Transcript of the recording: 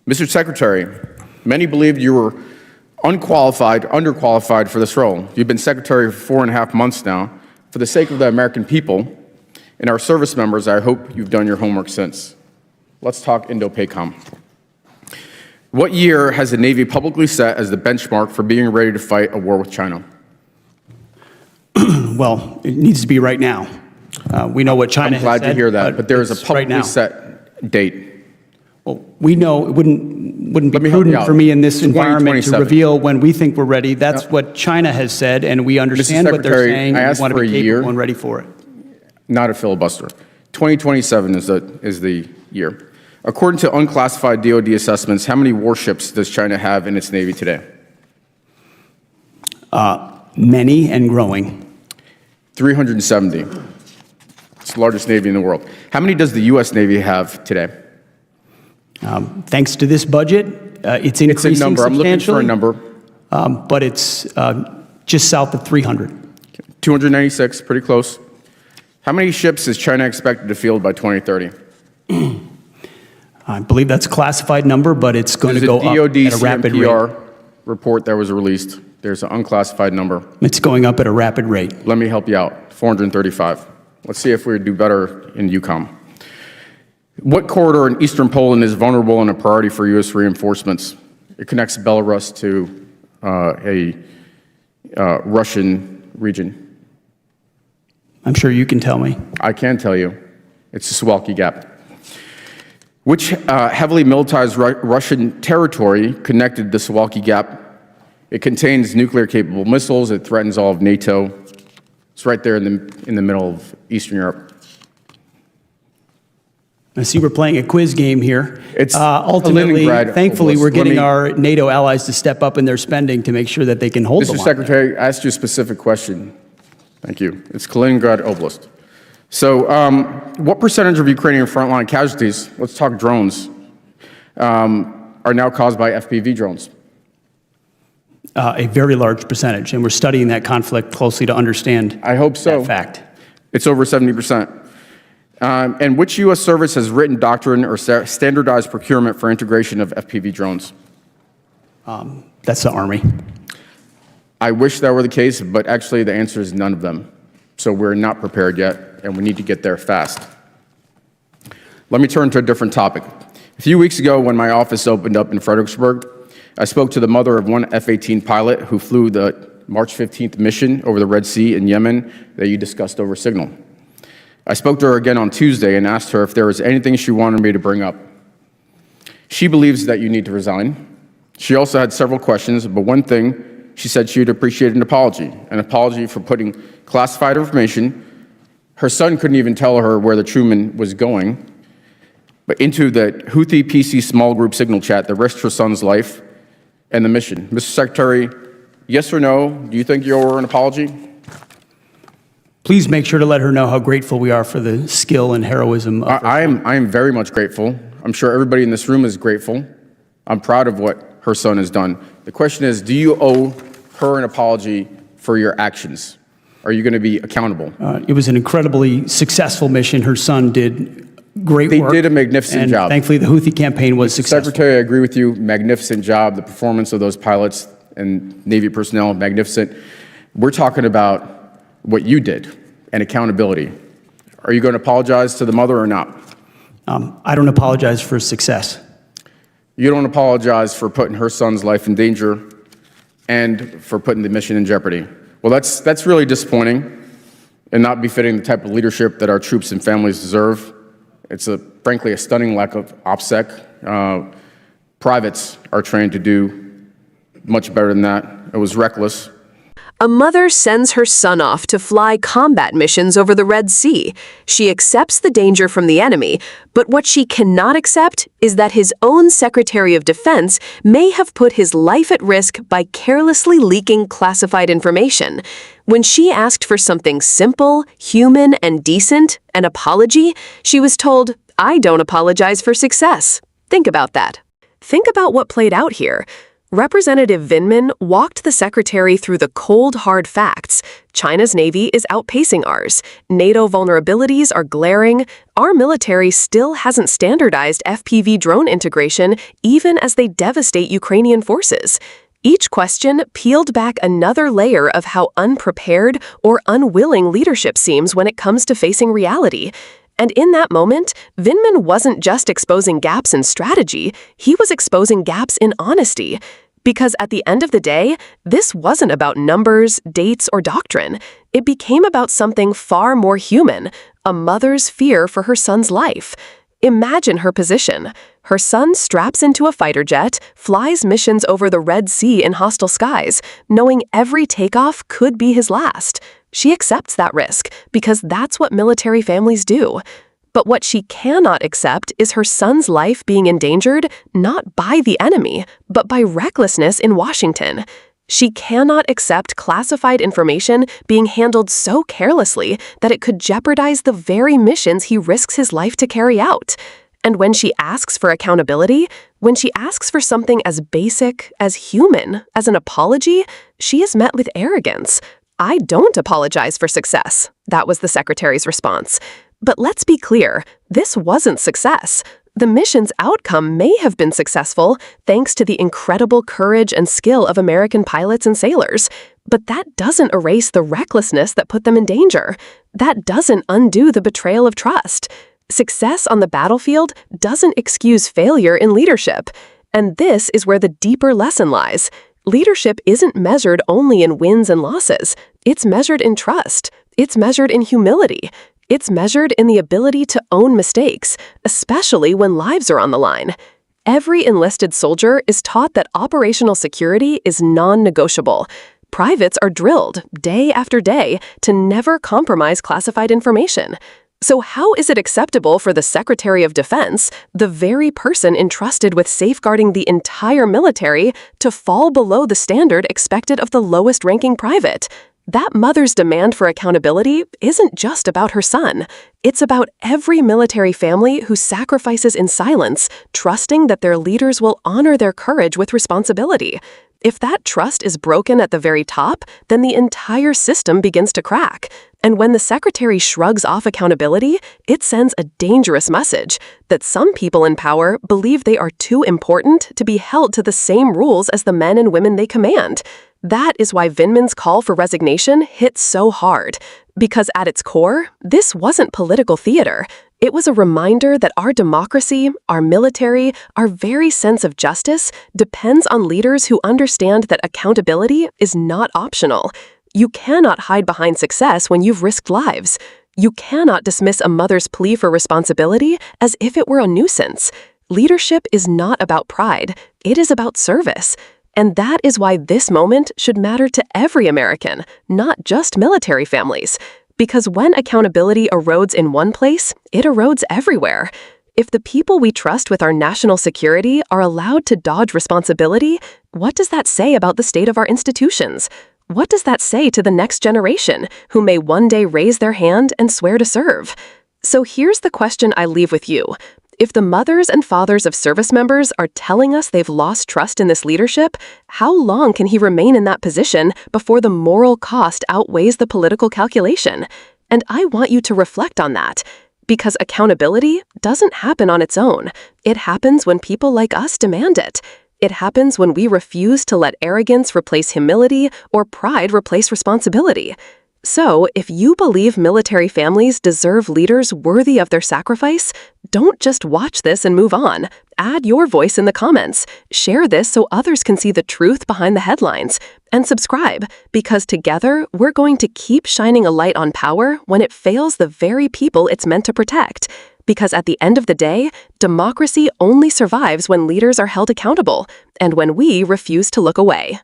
Mr. Secretary, many believed you were underqualified for this role. You've been Secretary for 4.5 months now. For the sake of the American people and our service members, I hope you've done your homework since. Let's talk Indo-PACOM. What year has the Navy publicly set as the benchmark for being ready to fight a war with China? Well, it needs to be right now. We know what China has said. I'm glad to hear that, but there is a publicly right set date. Well, we know it wouldn't be Let me help you prudent out. for me in this environment to 2027. reveal when we think we're ready. That's what China has said, and we understand what they're Secretary, saying. I And asked we want to for be a year. capable and ready for it. Not a filibuster. 2027 is the year. According to unclassified DoD assessments, how many warships does China have in its Navy today? Many and growing. 370. It's the largest Navy in the world. How many does the U.S. Navy have today? Thanks to this budget, it's increasing It's a number. I'm looking for a number. but it's just south of 300. 296, pretty close. How many ships is China expected to field by 2030? I believe that's a classified number, but it's going to go There's a up DoD at a rapid rate. CMPR report that was released. There's an unclassified number. It's going up at a rapid rate. Let me help you out. 435. Let's see if we do better in EUCOM. What corridor in eastern Poland is vulnerable and a priority for U.S. reinforcements? It connects Belarus to a Russian region. I'm sure you can tell me. I can tell you. It's the Suwalki Gap. Which heavily militarized Russian territory connected the Suwalki Gap? It contains nuclear-capable missiles. It threatens all of NATO. It's right there in the middle of Eastern Europe. I see we're playing a quiz game here. It's ultimately, Kaliningrad thankfully, Oblast. we're getting our NATO allies to step up in their spending to make sure that they can hold the Mr. line. Secretary, I asked you a specific question. Thank you. It's Kaliningrad Oblast. So what percentage of Ukrainian frontline casualties, let's talk drones, are now caused by FPV drones? A very large percentage, and we're studying that conflict closely to understand I hope so. that fact. It's over 70%. And which U.S. service has written doctrine or standardized procurement for integration of FPV drones? That's the Army. I wish that were the case, but actually the answer is none of them. So we're not prepared yet, and we need to get there fast. Let me turn to a different topic. A few weeks ago, when my office opened up in Fredericksburg, I spoke to the mother of one F-18 pilot who flew the March 15th mission over the Red Sea in Yemen that you discussed over Signal. I spoke to her again on Tuesday and asked her if there was anything she wanted me to bring up. She believes that you need to resign. She also had several questions, but one thing, she said she would appreciate an apology for putting classified information. Her son couldn't even tell her where the Truman was going, but into the Houthi PC small group Signal chat that risked her son's life and the mission. Mr. Secretary, yes or no, do you think you owe her an apology? Please make sure to let her know how grateful we are for the skill and heroism of her. I am very much grateful. I'm sure everybody in this room is grateful. I'm proud of what her son has done. The question is, do you owe her an apology for your actions? Are you going to be accountable? It was an incredibly successful mission. Her son did great work. They did a magnificent and job. Thankfully, the Houthi campaign was successful. Secretary, I agree with you. Magnificent job. The performance of those pilots and Navy personnel, magnificent. We're talking about what you did and accountability. Are you going to apologize to the mother or not? I don't apologize for success. You don't apologize for putting her son's life in danger and for putting the mission in jeopardy. Well, that's really disappointing and not befitting the type of leadership that our troops and families deserve. It's frankly a stunning lack of OPSEC. Privates are trained to do much better than that. It was reckless. A mother sends her son off to fly combat missions over the Red Sea. She accepts the danger from the enemy, but what she cannot accept is that his own Secretary of Defense may have put his life at risk by carelessly leaking classified information. When she asked for something simple, human, and decent, an apology, she was told, "I don't apologize for success." Think about that. Think about what played out here. Representative Vindman walked the secretary through the cold, hard facts. China's Navy is outpacing ours. NATO vulnerabilities are glaring. Our military still hasn't standardized FPV drone integration, even as they devastate Ukrainian forces. Each question peeled back another layer of how unprepared or unwilling leadership seems when it comes to facing reality. And in that moment, Vindman wasn't just exposing gaps in strategy, he was exposing gaps in honesty. Because at the end of the day, this wasn't about numbers, dates, or doctrine. It became about something far more human, a mother's fear for her son's life. Imagine her position. Her son straps into a fighter jet, flies missions over the Red Sea in hostile skies, knowing every takeoff could be his last. She accepts that risk because that's what military families do. But what she cannot accept is her son's life being endangered not by the enemy, but by recklessness in Washington. She cannot accept classified information being handled so carelessly that it could jeopardize the very missions he risks his life to carry out. And when she asks for accountability, when she asks for something as basic, as human, as an apology, she is met with arrogance. "I don't apologize for success," that was the secretary's response. But let's be clear, this wasn't success. The mission's outcome may have been successful thanks to the incredible courage and skill of American pilots and sailors, but that doesn't erase the recklessness that put them in danger. That doesn't undo the betrayal of trust. Success on the battlefield doesn't excuse failure in leadership. And this is where the deeper lesson lies. Leadership isn't measured only in wins and losses. It's measured in trust. It's measured in humility. It's measured in the ability to own mistakes, especially when lives are on the line. Every enlisted soldier is taught that operational security is non-negotiable. Privates are drilled, day after day, to never compromise classified information. So how is it acceptable for the Secretary of Defense, the very person entrusted with safeguarding the entire military, to fall below the standard expected of the lowest-ranking private? That mother's demand for accountability isn't just about her son. It's about every military family who sacrifices in silence, trusting that their leaders will honor their courage with responsibility. If that trust is broken at the very top, then the entire system begins to crack. And when the secretary shrugs off accountability, it sends a dangerous message that some people in power believe they are too important to be held to the same rules as the men and women they command. That is why Vindman's call for resignation hit so hard. Because at its core, this wasn't political theater. It was a reminder that our democracy, our military, our very sense of justice depends on leaders who understand that accountability is not optional. You cannot hide behind success when you've risked lives. You cannot dismiss a mother's plea for responsibility as if it were a nuisance. Leadership is not about pride. It is about service. And that is why this moment should matter to every American, not just military families. Because when accountability erodes in one place, it erodes everywhere. If the people we trust with our national security are allowed to dodge responsibility, what does that say about the state of our institutions? What does that say to the next generation, who may one day raise their hand and swear to serve? So here's the question I leave with you. If the mothers and fathers of service members are telling us they've lost trust in this leadership, how long can he remain in that position before the moral cost outweighs the political calculation? And I want you to reflect on that. Because accountability doesn't happen on its own. It happens when people like us demand it. It happens when we refuse to let arrogance replace humility or pride replace responsibility. So, if you believe military families deserve leaders worthy of their sacrifice, don't just watch this and move on. Add your voice in the comments. Share this so others can see the truth behind the headlines. And subscribe, because together we're going to keep shining a light on power when it fails the very people it's meant to protect. Because at the end of the day, democracy only survives when leaders are held accountable and when we refuse to look away.